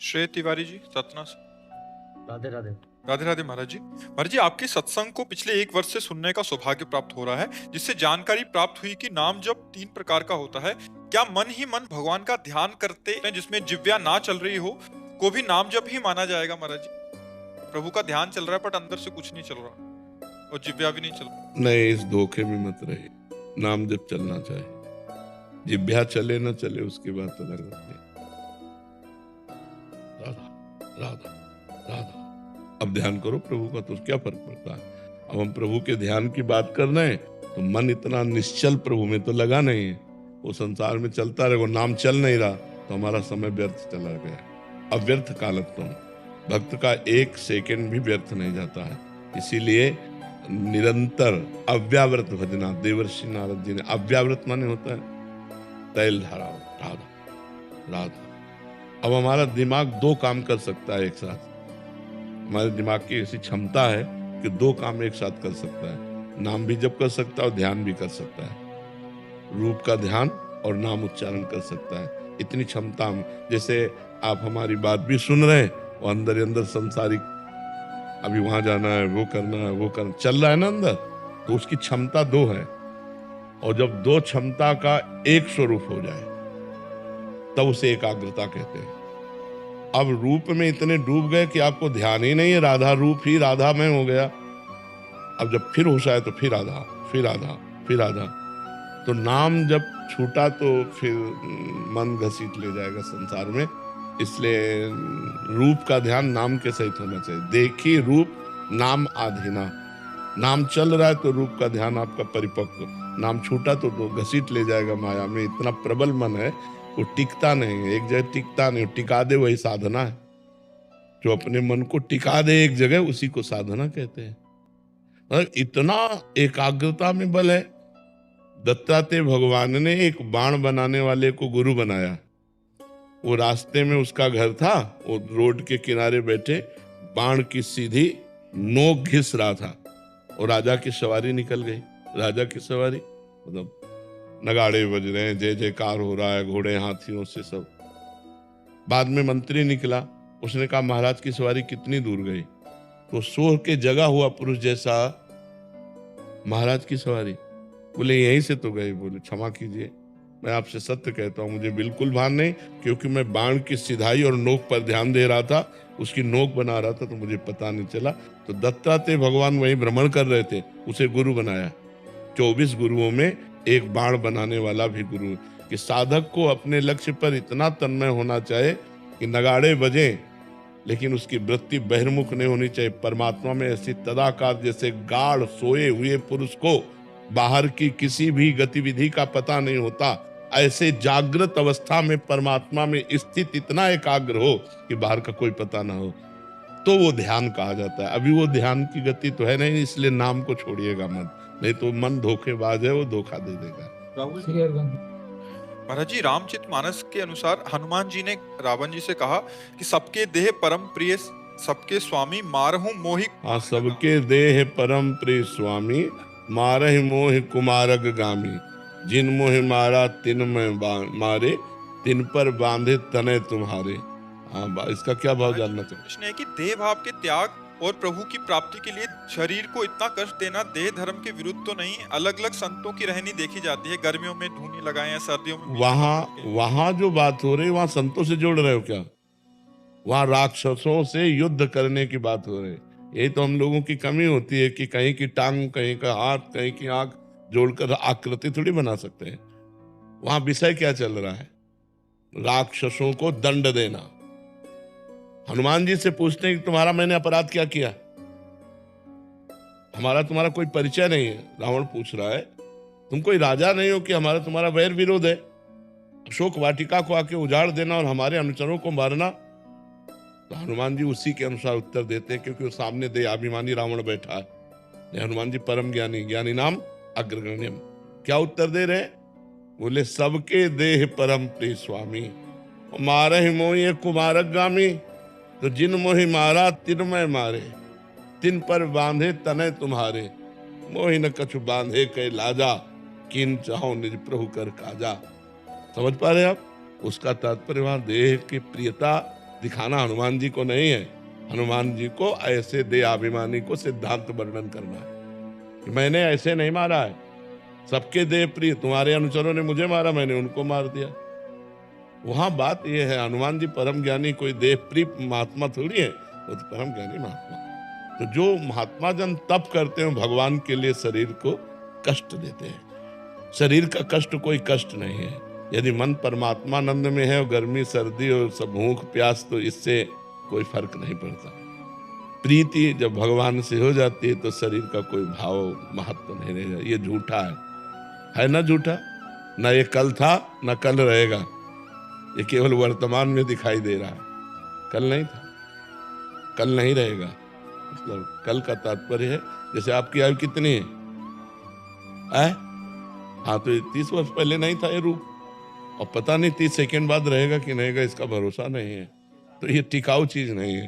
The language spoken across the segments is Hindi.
श्रेय तिवारी जी, सतना से। राधे राधे। राधे राधे महाराज जी। महाराज जी, आपके सत्संग को पिछले 1 वर्ष से सुनने का सौभाग्य प्राप्त हो रहा है, जिससे जानकारी प्राप्त हुई कि नाम जप 3 प्रकार का होता है। क्या मन ही मन भगवान का ध्यान करते हैं, जिसमें जिव्या ना चल रही हो, को भी नाम जप ही माना जाएगा महाराज जी? प्रभु का ध्यान चल रहा है बट अंदर से कुछ नहीं चल रहा और जिव्या भी नहीं चल रहा। नहीं, इस धोखे में मत रहे। नाम जप चलना चाहिए, जिभ्या चले न चले उसकी बात अलग होती है। राधा राधा राधा। अब ध्यान करो प्रभु का, तो क्या फर्क पड़ता है। अब हम प्रभु के ध्यान की बात कर रहे हैं तो मन इतना निश्चल प्रभु में तो लगा नहीं है। वो संसार में चलता रहे, वो नाम चल नहीं रहा तो हमारा समय व्यर्थ चला गया। अव्यर्थ कालत्वम, भक्त का 1 सेकंड भी व्यर्थ नहीं जाता है। इसीलिए निरंतर अव्यावृत भजना, देवर्षि नारद जी ने, अव्यावृत माने होता है तैल धारा, राधा राधा। अब हमारा दिमाग 2 काम कर सकता है एक साथ। हमारे दिमाग की ऐसी क्षमता है कि 2 काम एक साथ कर सकता है। नाम भी जप कर सकता है और ध्यान भी कर सकता है। रूप का ध्यान और नाम उच्चारण कर सकता है। इतनी क्षमता हम, जैसे आप हमारी बात भी सुन रहे हैं और अंदर ही अंदर संसारिक, अभी वहां जाना है, वो करना है, वो करना चल रहा है ना अंदर, तो उसकी क्षमता 2 है। और जब 2 क्षमता का एक स्वरूप हो जाए तब उसे एकाग्रता कहते हैं। अब रूप में इतने डूब गए कि आपको ध्यान ही नहीं है, राधा रूप ही राधा में हो गया। अब जब फिर होश आए तो फिर राधा, फिर राधा, फिर राधा। तो नाम जब छूटा तो फिर मन घसीट ले जाएगा संसार में। इसलिए रूप का ध्यान नाम के सहित होना चाहिए। देखी रूप नाम आधीना। नाम चल रहा है तो रूप का ध्यान आपका परिपक्व, नाम छूटा तो घसीट ले जाएगा माया में। इतना प्रबल मन है, वो टिकता नहीं है, एक जगह टिकता नहीं। टिका दे वही साधना है। जो अपने मन को टिका दे एक जगह, उसी को साधना कहते हैं। और इतना एकाग्रता में बल है। दत्तात्रेय भगवान ने एक बाण बनाने वाले को गुरु बनाया। वो रास्ते में उसका घर था, वो रोड के किनारे बैठे बाण की सीधी नोक घिस रहा था और राजा की सवारी निकल गई। राजा की सवारी मतलब नगाड़े बज रहे हैं, जय जयकार हो रहा है, घोड़े हाथियों से सब। बाद में मंत्री निकला, उसने कहा महाराज की सवारी कितनी दूर गई? तो सो के जगा हुआ पुरुष जैसा, महाराज की सवारी, बोले यहीं से तो गई। बोले क्षमा कीजिए, मैं आपसे सत्य कहता हूं, मुझे बिल्कुल भान नहीं, क्योंकि मैं बाण की सिधाई और नोक पर ध्यान दे रहा था, उसकी नोक बना रहा था, तो मुझे पता नहीं चला। तो दत्तात्रेय भगवान वहीं भ्रमण कर रहे थे, उसे गुरु बनाया। 24 गुरुओं में एक बाण बनाने वाला भी गुरु। कि साधक को अपने लक्ष्य पर इतना तन्मय होना चाहिए कि नगाड़े बजे लेकिन उसकी वृत्ति बहिर्मुख नहीं होनी चाहिए। परमात्मा में ऐसी तदाकार, जैसे गाढ़ सोए हुए पुरुष को बाहर की किसी भी गतिविधि का पता नहीं होता, ऐसे जागृत अवस्था में परमात्मा में स्थित इतना एकाग्र हो कि बाहर का कोई पता ना हो, तो वो ध्यान कहा जाता है। अभी वो ध्यान की गति तो है नहीं, इसलिए नाम को छोड़िएगा मत, नहीं तो मन धोखेबाज है, वो धोखा दे देगा। महाराज जी, रामचरितमानस के अनुसार हनुमान जी ने रावण जी से कहा कि सबके देह परम प्रिय, सबके स्वामी मारहूं मोहि। हाँ, सबके देह परम प्रिय स्वामी मारहि मोहि कुमारग गामी। जिन मोहि मारा तिन में मारे, तिन पर बांधे तने तुम्हारे। हाँ, इसका क्या भाव जानना चाहिए? प्रश्न है कि देह भाव के त्याग और प्रभु की प्राप्ति के लिए शरीर को इतना कष्ट देना देह धर्म के विरुद्ध तो नहीं? अलग अलग संतों की रहनी देखी जाती है, गर्मियों में धूनी लगाएं या सर्दियों में। वहां जो बात हो रही है, वहां संतों से जोड़ रहे हो क्या? वहां राक्षसों से युद्ध करने की बात हो रही है। यही तो हम लोगों की कमी होती है कि कहीं की टांग, कहीं का हाथ, कहीं की आंख जोड़कर आकृति थोड़ी बना सकते हैं। वहां विषय क्या चल रहा है? राक्षसों को दंड देना। हनुमान जी से पूछते हैं कि तुम्हारा मैंने अपराध क्या किया? हमारा तुम्हारा कोई परिचय नहीं है। रावण पूछ रहा है, तुम कोई राजा नहीं हो कि हमारा तुम्हारा वैर विरोध है? अशोक वाटिका को आके उजाड़ देना और हमारे अनुचरों को मारना। तो हनुमान जी उसी के अनुसार उत्तर देते हैं, क्योंकि वो सामने देहाभिमानी रावण बैठा है। हनुमान जी परम ज्ञानी, ज्ञानी नाम अग्रगण्यम। क्या उत्तर दे रहे? बोले सबके देह परम प्रिय स्वामी, मारहि मोहि कुमारक गामी। तो जिन मोहि मारा तिन में मारे, तिन पर बांधे तने तुम्हारे। मोहि न कछु बांधे कै लाजा, किन चाहो निज प्रभु कर काजा। समझ पा रहे आप? उसका तात्पर्य वहां देह की प्रियता, दिखाना हनुमान जी को नहीं है। हनुमान जी को ऐसे देहाभिमानी को सिद्धांत वर्णन करना है कि मैंने ऐसे नहीं मारा है, सबके देह प्रिय, तुम्हारे अनुचरों ने मुझे मारा, मैंने उनको मार दिया। वहां बात यह है, हनुमान जी परम ज्ञानी कोई देह प्रिय महात्मा थोड़ी है, वो तो परम ज्ञानी महात्मा। तो जो महात्मा जन तप करते हैं भगवान के लिए शरीर को कष्ट देते हैं। शरीर का कष्ट कोई कष्ट नहीं है। यदि मन परमात्मानंद में है और गर्मी सर्दी और सब भूख प्यास, तो इससे कोई फर्क नहीं पड़ता। प्रीति जब भगवान से हो जाती है तो शरीर का कोई भाव महत्व नहीं रहेगा। ये झूठा है ना झूठा? ना ये कल था ना कल रहेगा, ये केवल वर्तमान में दिखाई दे रहा है। कल नहीं था, कल नहीं रहेगा। मतलब कल का तात्पर्य है, जैसे आपकी आयु कितनी है? हाँ, तो 30 वर्ष पहले नहीं था ये रूप, और पता नहीं 30 सेकंड बाद रहेगा कि नहीं रहेगा, इसका भरोसा नहीं है। तो ये टिकाऊ चीज नहीं है।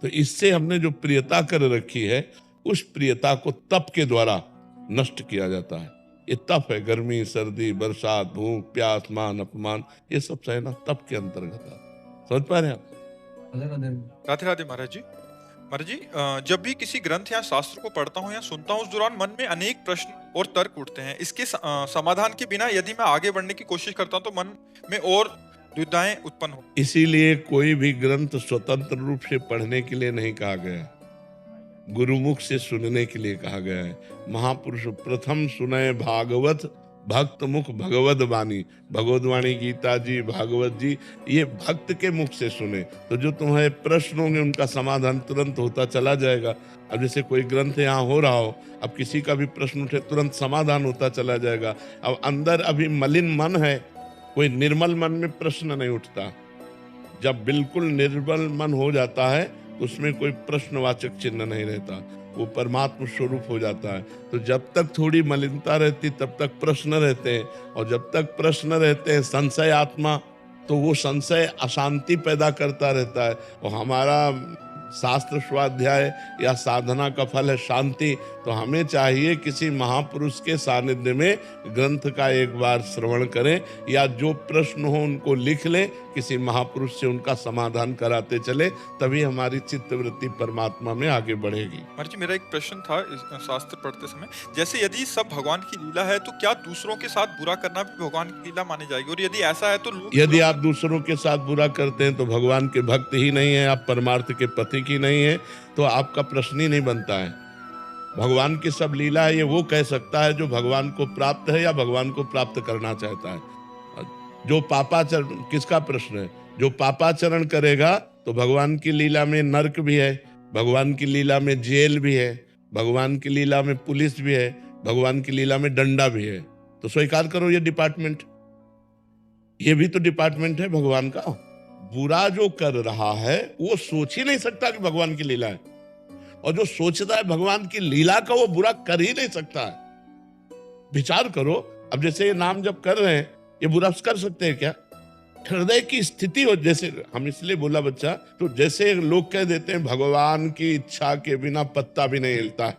तो इससे हमने जो प्रियता कर रखी है, उस प्रियता को तप के द्वारा नष्ट किया जाता है। ये तप है, गर्मी सर्दी बरसात भूख प्यास मान अपमान, ये सब सहना तप के अंतर्गत है। समझ पा रहे हैं आप? राधे राधे महाराज जी। महाराज जी, जब भी किसी ग्रंथ या शास्त्र को पढ़ता हूँ या सुनता हूँ, उस दौरान मन में अनेक प्रश्न और तर्क उठते हैं। इसके समाधान के बिना यदि मैं आगे बढ़ने की कोशिश करता हूँ तो मन में और दुविधाएं उत्पन्न हो। इसीलिए कोई भी ग्रंथ स्वतंत्र रूप से पढ़ने के लिए नहीं कहा गया, गुरुमुख से सुनने के लिए कहा गया है। महापुरुष प्रथम सुने भागवत भक्त मुख भगवत वाणी, भगवत वाणी गीता जी भागवत जी, ये भक्त के मुख से सुने। तो जो तुम्हारे प्रश्न होंगे उनका समाधान तुरंत होता चला जाएगा। अब जैसे कोई ग्रंथ यहाँ हो रहा हो, अब किसी का भी प्रश्न उठे तुरंत समाधान होता चला जाएगा। अब अंदर अभी मलिन मन है, कोई निर्मल मन में प्रश्न नहीं उठता। जब बिल्कुल निर्मल मन हो जाता है तो उसमें कोई प्रश्नवाचक चिन्ह नहीं रहता, वो परमात्मा स्वरूप हो जाता है। तो जब तक थोड़ी मलिनता रहती तब तक प्रश्न रहते हैं, और जब तक प्रश्न रहते हैं संशय आत्मा, तो वो संशय अशांति पैदा करता रहता है। और हमारा शास्त्र स्वाध्याय या साधना का फल है शांति। तो हमें चाहिए किसी महापुरुष के सानिध्य में ग्रंथ का एक बार श्रवण करें, या जो प्रश्न हो उनको लिख लें, किसी महापुरुष से उनका समाधान कराते चले, तभी हमारी चित्तवृत्ति परमात्मा में आगे बढ़ेगी। महाराज जी, मेरा एक प्रश्न था इस शास्त्र पढ़ते समय, जैसे यदि सब भगवान की लीला है तो क्या दूसरों के साथ बुरा करना भी भगवान की लीला मानी जाएगी? और यदि ऐसा है तो यदि आप दूसरों के साथ बुरा करते हैं तो भगवान के भक्त ही नहीं है, आप परमार्थ के पति की नहीं है, तो आपका प्रश्न ही नहीं बनता है। भगवान की सब लीला है, ये वो कह सकता है जो भगवान को प्राप्त है या भगवान को प्राप्त करना चाहता है। जो पापाचरण, किसका प्रश्न है? जो पापाचरण करेगा तो भगवान की लीला में नरक भी है, भगवान की लीला में जेल भी है, भगवान की लीला में पुलिस भी है, भगवान की लीला में डंडा भी है। तो स्वीकार करो ये डिपार्टमेंट, ये भी तो डिपार्टमेंट है भगवान का। बुरा जो कर रहा है वो सोच ही नहीं सकता कि भगवान की लीला है, और जो सोचता है भगवान की लीला का वो बुरा कर ही नहीं सकता है। विचार करो, अब जैसे ये नाम जब कर रहे हैं, ये बुरा कर सकते हैं क्या? हृदय की स्थिति हो, जैसे हम इसलिए बोला बच्चा, तो जैसे लोग कह देते हैं भगवान की इच्छा के बिना पत्ता भी नहीं हिलता है।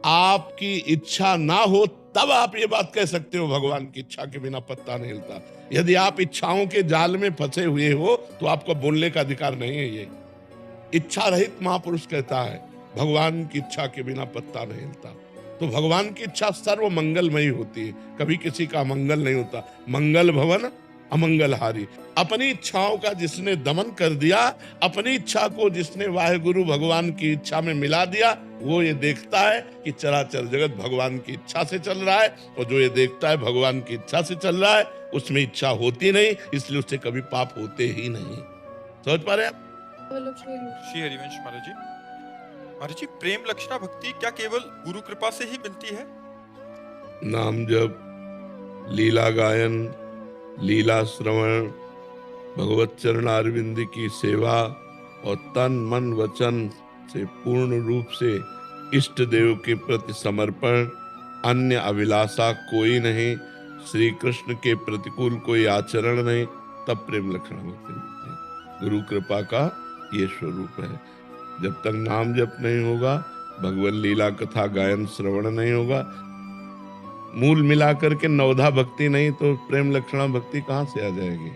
आपकी इच्छा ना हो तब आप ये बात कह सकते हो भगवान की इच्छा के बिना पत्ता नहीं हिलता। यदि आप इच्छाओं के जाल में फंसे हुए हो तो आपको बोलने का अधिकार नहीं है। ये इच्छा रहित महापुरुष कहता है भगवान की इच्छा के बिना पत्ता नहीं हिलता। तो भगवान की इच्छा सर्व मंगलमयी होती है, कभी किसी का मंगल नहीं होता। मंगल भवन अमंगल हारी। अपनी इच्छाओं का जिसने दमन कर दिया, अपनी इच्छा को जिसने वाहेगुरु भगवान की इच्छा में मिला दिया, वो ये देखता है कि चराचर जगत भगवान की इच्छा से चल रहा है, और जो ये देखता है भगवान की इच्छा से चल रहा है उसमें इच्छा होती नहीं, इसलिए उससे कभी पाप होते ही नहीं। समझ पा रहे आप? श्री हरिवंश महाराज जी। महाराज जी, प्रेम लक्षणा भक्ति क्या केवल गुरु कृपा से ही मिलती है? नाम जप, लीला गायन, लीला श्रवण, भगवत चरणारविंद की सेवा और तन मन वचन से पूर्ण रूप से इष्ट देव के प्रति समर्पण, अन्य अभिलाषा कोई नहीं, श्री कृष्ण के प्रतिकूल कोई आचरण नहीं, तब प्रेम लक्षण भक्ति मिलती है। गुरु कृपा का ये स्वरूप है। जब तक नाम जप नहीं होगा, भगवत लीला कथा गायन श्रवण नहीं होगा, मूल मिलाकर के नवधा भक्ति नहीं, तो प्रेम लक्षणा भक्ति कहाँ से आ जाएगी?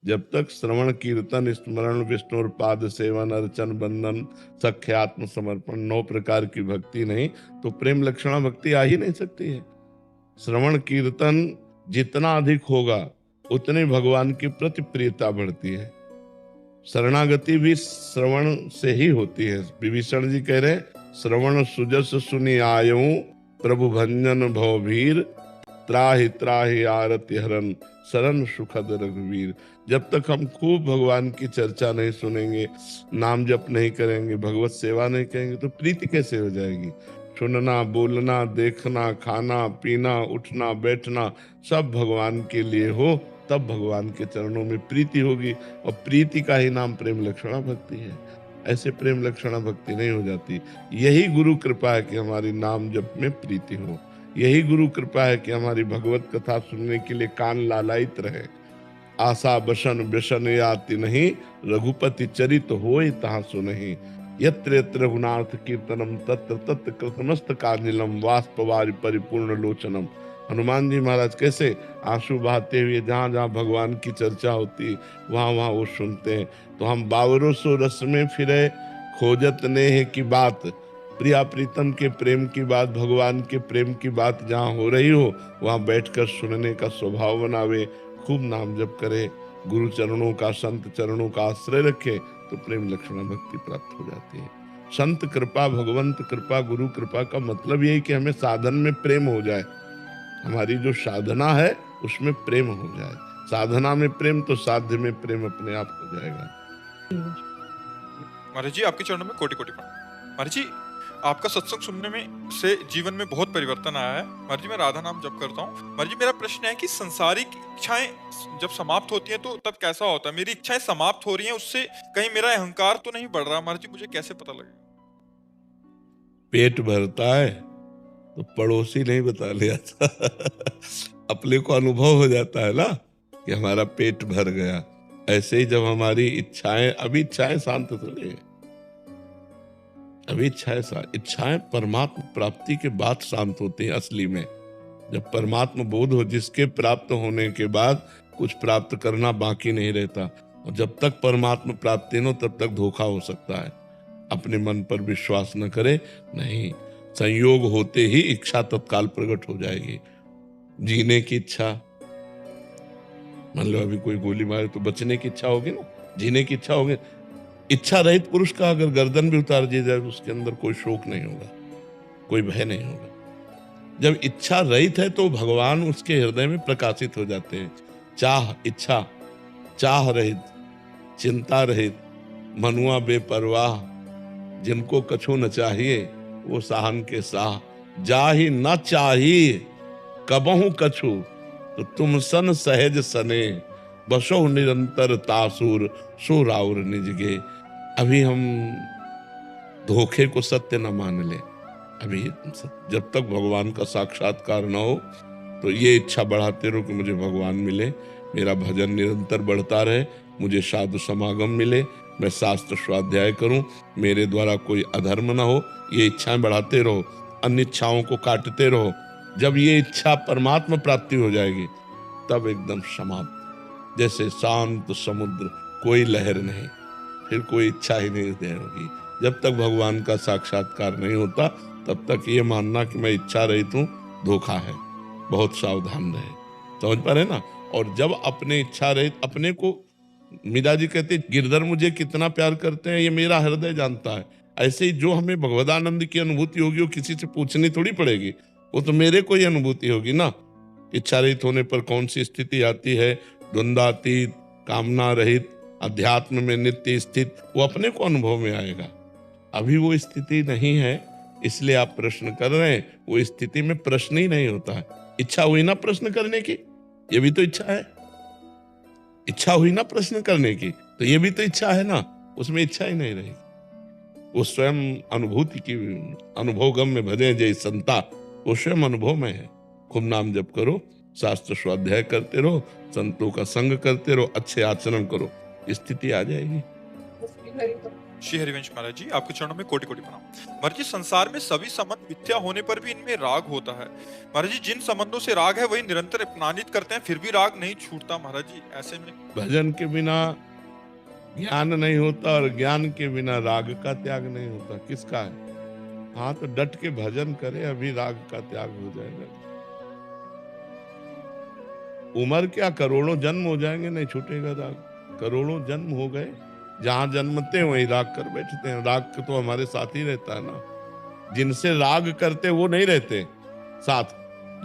जब तक श्रवण कीर्तन स्मरण विष्णु पाद सेवन अर्चन बंधन सख्य आत्म समर्पण 9 प्रकार की भक्ति नहीं तो प्रेम लक्षणा भक्ति आ ही नहीं सकती है। श्रवण कीर्तन जितना अधिक होगा उतने भगवान की प्रति प्रियता बढ़ती है। शरणागति भी श्रवण से ही होती है। विभीषण जी कह रहे श्रवण सुजस सुनि आयऊ प्रभु भंजन भवभीर त्राहि त्राहि आरति हरन शरण सुखद रघुवीर। जब तक हम खूब भगवान की चर्चा नहीं सुनेंगे, नाम जप नहीं करेंगे, भगवत सेवा नहीं करेंगे तो प्रीति कैसे हो जाएगी। सुनना बोलना देखना खाना पीना उठना बैठना सब भगवान के लिए हो तब भगवान के चरणों में प्रीति होगी और प्रीति का ही नाम प्रेम लक्षणा भक्ति है। ऐसे प्रेम लक्षणा भक्ति नहीं हो जाती। यही गुरु कृपा है कि हमारी नाम जप में प्रीति हो। यही गुरु कृपा है कि हमारी भगवत कथा सुनने के लिए कान लालायित रहे। आशा बसन व्यसन याति नहीं रघुपति चरित होए तहाँ सुनहि यत्र यत्र रघुनाथ कीर्तनम तत्र तत्र कृतमस्त कांजलम वाष्पवारि परिपूर्ण लोचनम। हनुमान जी महाराज कैसे आंसू बहाते हुए जहाँ जहाँ भगवान की चर्चा होती वहाँ वहाँ वो सुनते हैं। तो हम बावरों सो रस में फिरे खोजत नेह की बात, प्रिया प्रीतम के प्रेम की बात भगवान के प्रेम की बात जहाँ हो रही हो वहाँ बैठकर सुनने का स्वभाव बनावे, खूब नाम जप करे, गुरु चरणों का संत चरणों का आश्रय रखे तो प्रेम लक्षणा भक्ति प्राप्त हो जाती है। संत कृपा भगवंत कृपा गुरु कृपा का मतलब यही कि हमें साधन में प्रेम हो जाए। हमारी जो साधना है उसमें प्रेम हो जाए। साधना में प्रेम तो साध्य में प्रेम अपने आप हो जाएगा। महाराज जी आपके चरणों में कोटि कोटि प्रणाम। महाराज जी आपका सत्संग सुनने में से जीवन में बहुत परिवर्तन आया है। महाराज जी मैं राधा नाम जप करता हूँ। महाराज जी मेरा प्रश्न है कि संसारिक इच्छाएं जब समाप्त होती हैं तो तब कैसा होता है। मेरी इच्छाएं समाप्त हो रही हैं, उससे कहीं मेरा अहंकार तो नहीं बढ़ रहा। महाराज जी मुझे कैसे पता लगेगा। पेट भरता है तो पड़ोसी नहीं बता लिया था अपने को अनुभव हो जाता है ना कि हमारा पेट भर गया। ऐसे ही जब हमारी इच्छाएं, अभी इच्छाएं शांत थोड़ी है, अभी इच्छाएं परमात्मा प्राप्ति के बाद शांत होती हैं। असली में जब परमात्मा बोध हो, जिसके प्राप्त होने के बाद कुछ प्राप्त करना बाकी नहीं रहता। और जब तक परमात्मा प्राप्ति न हो तब तक धोखा हो सकता है। अपने मन पर विश्वास न करे, नहीं, संयोग होते ही इच्छा तत्काल प्रकट हो जाएगी। जीने की इच्छा, मान लो अभी कोई गोली मारे तो बचने की इच्छा होगी ना, जीने की इच्छा होगी। इच्छा रहित पुरुष का अगर गर्दन भी उतार दी जाए उसके अंदर कोई शोक नहीं होगा, कोई भय नहीं होगा। जब इच्छा रहित है तो भगवान उसके हृदय में प्रकाशित हो जाते हैं। चाह इच्छा, चाह रहित, चिंता रहित, मनुआ बेपरवाह, जिनको कछु न चाहिए वो साहन के साह, जाहि न चाहिए कबहु कछु तो तुम सन सहज सने, बसो निरंतर तासुर सो राउर निजगे। अभी हम धोखे को सत्य न मान ले। अभी जब तक भगवान का साक्षात्कार न हो तो ये इच्छा बढ़ाते रहो कि मुझे भगवान मिले, मेरा भजन निरंतर बढ़ता रहे, मुझे साधु समागम मिले, मैं शास्त्र स्वाध्याय करूं, मेरे द्वारा कोई अधर्म न हो। ये इच्छाएं बढ़ाते रहो, अन्य इच्छाओं को काटते रहो। जब ये इच्छा परमात्मा प्राप्ति हो जाएगी तब एकदम समाप्त, जैसे शांत समुद्र, कोई लहर नहीं, फिर कोई इच्छा ही नहीं होगी। जब तक भगवान का साक्षात्कार नहीं होता तब तक ये मानना कि मैं इच्छा रहित हूं, धोखा है। बहुत सावधान रहे, समझ पा रहे ना। और जब अपने इच्छा रहित, अपने को मीरा जी कहते गिरधर मुझे कितना प्यार करते हैं ये मेरा हृदय जानता है। ऐसे ही जो हमें भगवदानंद की अनुभूति होगी वो किसी से पूछनी थोड़ी पड़ेगी, वो तो मेरे को ही अनुभूति होगी ना। इच्छा रहित होने पर कौन सी स्थिति आती है, द्वंद्वातीत, कामना रहित, अध्यात्म में नित्य स्थित, वो अपने को अनुभव में आएगा। अभी वो स्थिति नहीं है, इसलिए आप प्रश्न कर रहे हैं। वो स्थिति में प्रश्न ही नहीं होता है। इच्छा हुई ना प्रश्न करने की, ये भी तो इच्छा है। इच्छा हुई ना प्रश्न करने की, तो ये भी तो इच्छा है ना, उसमें इच्छा ही नहीं रहेगी। वो स्वयं अनुभूति की, अनुभव गम में भजे जय संता, वो स्वयं अनुभव में है। खूब नाम जप करो, शास्त्र स्वाध्याय करते रहो, संतों का संग करते रहो, अच्छे आचरण करो, स्थिति आ जाएगी। श्री हरिवंश महाराज जी, आपके चरणों में कोटि कोटि प्रणाम। महाराज जी, संसार में सभी संबंध मिथ्या होने पर भी इनमें राग होता है। महाराज जी, जिन संबंधों से राग है वही निरंतर अपमानित करते हैं, फिर भी राग नहीं छूटता। महाराज जी, ऐसे में भजन के बिना ज्ञान नहीं होता और ज्ञान के बिना राग का त्याग नहीं होता। किसका है? हाँ, तो डट के भजन करे, अभी राग का त्याग हो जाएगा। उम्र क्या, करोड़ों जन्म हो जाएंगे, नहीं छूटेगा राग। करोड़ों जन्म हो गए, जहां जन्मते हैं वहीं राग कर बैठते हैं। राग तो हमारे साथ ही रहता है ना। जिनसे राग करते वो नहीं रहते साथ,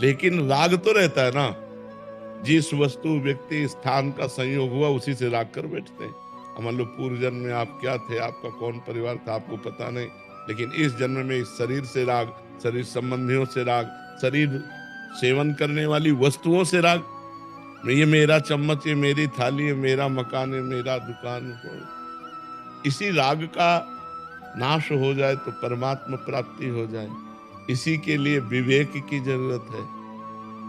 लेकिन राग तो रहता है ना। जिस वस्तु व्यक्ति स्थान का संयोग हुआ उसी से राग कर बैठते हैं। मान लो पूर्व जन्म में आप क्या थे, आपका कौन परिवार था, आपको पता नहीं, लेकिन इस जन्म में इस शरीर से राग, शरीर संबंधियों से राग, शरीर सेवन करने वाली वस्तुओं से राग। ये मेरा चम्मच, ये मेरी थाली, ये मेरा मकान, ये मेरा दुकान। इसी राग का नाश हो जाए तो परमात्मा प्राप्ति हो जाए। इसी के लिए विवेक की जरूरत है।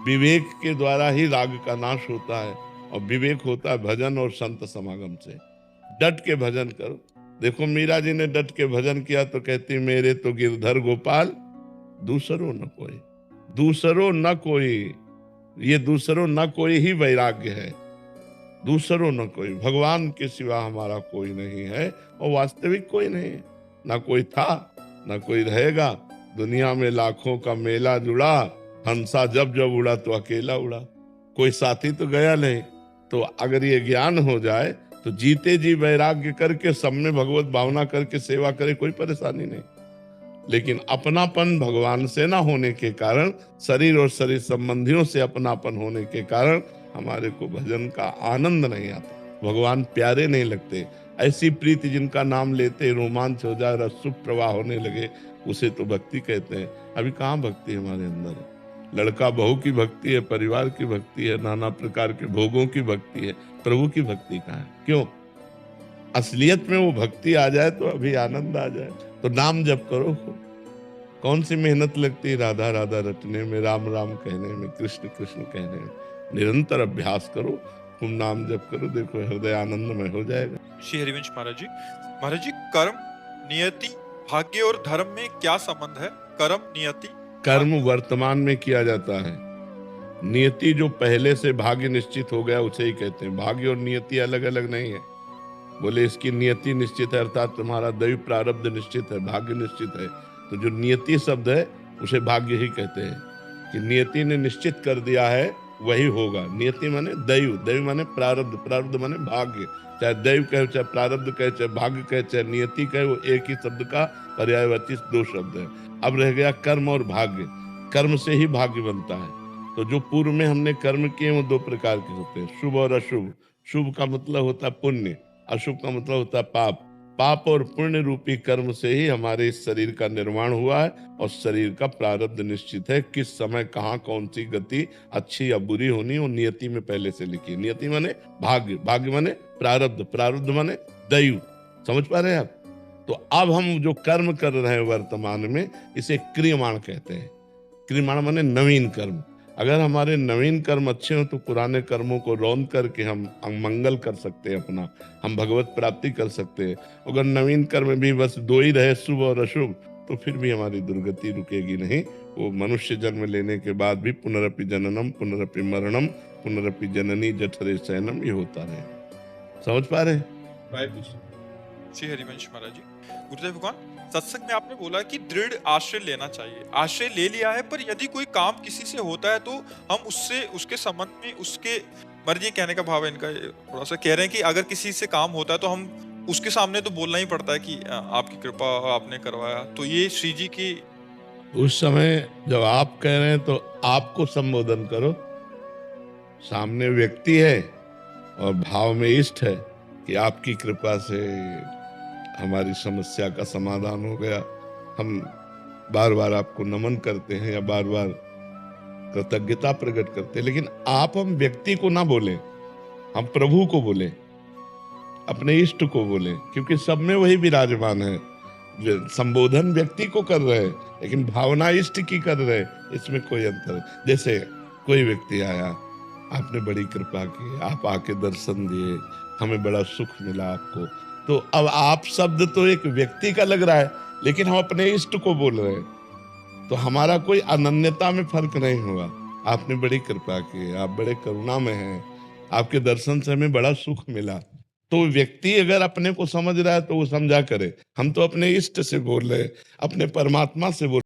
विवेक के द्वारा ही राग का नाश होता है, और विवेक होता है भजन और संत समागम से। डट के भजन करो। देखो, मीरा जी ने डट के भजन किया तो कहती, मेरे तो गिरधर गोपाल दूसरो न कोई, दूसरो न कोई। ये दूसरो न कोई ही वैराग्य है। दूसरो न कोई, भगवान के सिवा हमारा कोई नहीं है, और वास्तविक कोई नहीं है। ना कोई था, ना कोई रहेगा। दुनिया में लाखों का मेला जुड़ा, हंसा जब जब उड़ा तो अकेला उड़ा। कोई साथी तो गया नहीं। तो अगर ये ज्ञान हो जाए तो जीते जी वैराग्य करके सब में भगवत भावना करके सेवा करे, कोई परेशानी नहीं। लेकिन अपनापन भगवान से ना होने के कारण, शरीर और शरीर संबंधियों से अपनापन होने के कारण हमारे को भजन का आनंद नहीं आता, भगवान प्यारे नहीं लगते। ऐसी प्रीति जिनका नाम लेते रोमांच हो जाए, रसुख प्रवाह होने लगे, उसे तो भक्ति कहते हैं। अभी कहाँ भक्ति हमारे अंदर है? लड़का बहू की भक्ति है, परिवार की भक्ति है, नाना प्रकार के भोगों की भक्ति है, प्रभु की भक्ति कहाँ है? क्यों? असलियत में वो भक्ति आ जाए तो अभी आनंद आ जाए। तो नाम जप करो। कौन सी मेहनत लगती है राधा राधा रटने में, राम राम कहने में, कृष्ण कृष्ण कहने में। निरंतर अभ्यास करो, तुम नाम जप करो, देखो हृदय आनंदमय हो जाएगा। श्री हरिवंश महाराज जी, महाराज जी, कर्म, नियति, भाग्य और धर्म में क्या संबंध है? कर्म, नियति, कर्म वर्तमान में किया जाता है। नियति जो पहले से भाग्य निश्चित हो गया उसे ही कहते हैं। भाग्य और नियति अलग अलग नहीं है। बोले इसकी नियति निश्चित है, अर्थात तुम्हारा दैव प्रारब्ध निश्चित है, भाग्य निश्चित है। तो जो नियति शब्द है उसे भाग्य ही कहते हैं, कि नियति ने निश्चित कर दिया है वही होगा। नियति माने दैव, दैव माने प्रारब्ध, प्रारब्ध माने भाग्य। चाहे दैव कहे, चाहे प्रारब्ध कहे, चाहे भाग्य कहे, चाहे नियति कहे, वो एक ही शब्द का पर्यायवाची दो शब्द है। अब रह गया कर्म और भाग्य। कर्म से ही भाग्य बनता है। तो जो पूर्व में हमने कर्म किए वो दो प्रकार के होते हैं, शुभ और अशुभ। शुभ का मतलब होता है पुण्य, अशुभ का मतलब होता है पाप। पाप और पुण्य रूपी कर्म से ही हमारे इस शरीर का निर्माण हुआ है, और शरीर का प्रारब्ध निश्चित है। किस समय कहाँ कौन सी गति अच्छी या बुरी होनी, वो नियति में पहले से लिखी है। नियति माने भाग्य, भाग्य माने प्रारब्ध, प्रारब्ध माने दैव। समझ पा रहे हैं आप? तो अब हम जो कर्म कर रहे हैं वर्तमान में, इसे क्रियमाण कहते हैं। क्रियमाण माने नवीन कर्म। अगर हमारे नवीन कर्म अच्छे हो तो पुराने कर्मों को रौंद करके हम मंगल कर सकते हैं अपना, हम भगवत प्राप्ति कर सकते हैं। अगर नवीन कर्म भी बस दो ही रहे, शुभ और अशुभ, तो फिर भी हमारी दुर्गति रुकेगी नहीं। वो मनुष्य जन्म लेने के बाद भी पुनरपि जननम पुनरपि मरणम पुनरपि जननी जठरे शयनम, ये होता रहे। समझ पा रहे हैं? श्री हरिवंश महाराज जी, गुरुदेव भगवान, सत्संग में आपने बोला कि दृढ़ आश्रय लेना चाहिए। आश्रय ले लिया है, पर यदि कोई काम किसी से होता है तो हम उससे, उसके संबंध में, उसके मर्जी, कहने का भाव है इनका, थोड़ा सा कह रहे हैं कि अगर किसी से काम होता है तो हम उसके सामने तो बोलना ही पड़ता है कि आपकी कृपा, आपने करवाया। तो ये श्री जी की उस समय जब आप कह रहे हैं तो आपको संबोधन करो। सामने व्यक्ति है और भाव में इष्ट है कि आपकी कृपा से हमारी समस्या का समाधान हो गया। हम बार बार आपको नमन करते हैं या बार बार कृतज्ञता प्रकट करते हैं। लेकिन आप, हम व्यक्ति को ना बोले, हम प्रभु को बोले, अपने इष्ट को बोले, क्योंकि सब में वही विराजमान है। संबोधन व्यक्ति को कर रहे हैं, लेकिन भावना इष्ट की कर रहे, इसमें कोई अंतर है। जैसे कोई व्यक्ति आया, आपने बड़ी कृपा की, आप आके दर्शन दिए, हमें बड़ा सुख मिला आपको, तो अब आप शब्द तो एक व्यक्ति का लग रहा है, लेकिन हम अपने इष्ट को बोल रहे हैं, तो हमारा कोई अनन्यता में फर्क नहीं होगा। आपने बड़ी कृपा की, आप बड़े करुणा में हैं, आपके दर्शन से हमें बड़ा सुख मिला। तो व्यक्ति अगर अपने को समझ रहा है तो वो समझा करे, हम तो अपने इष्ट से बोल रहे हैं, अपने परमात्मा से बोल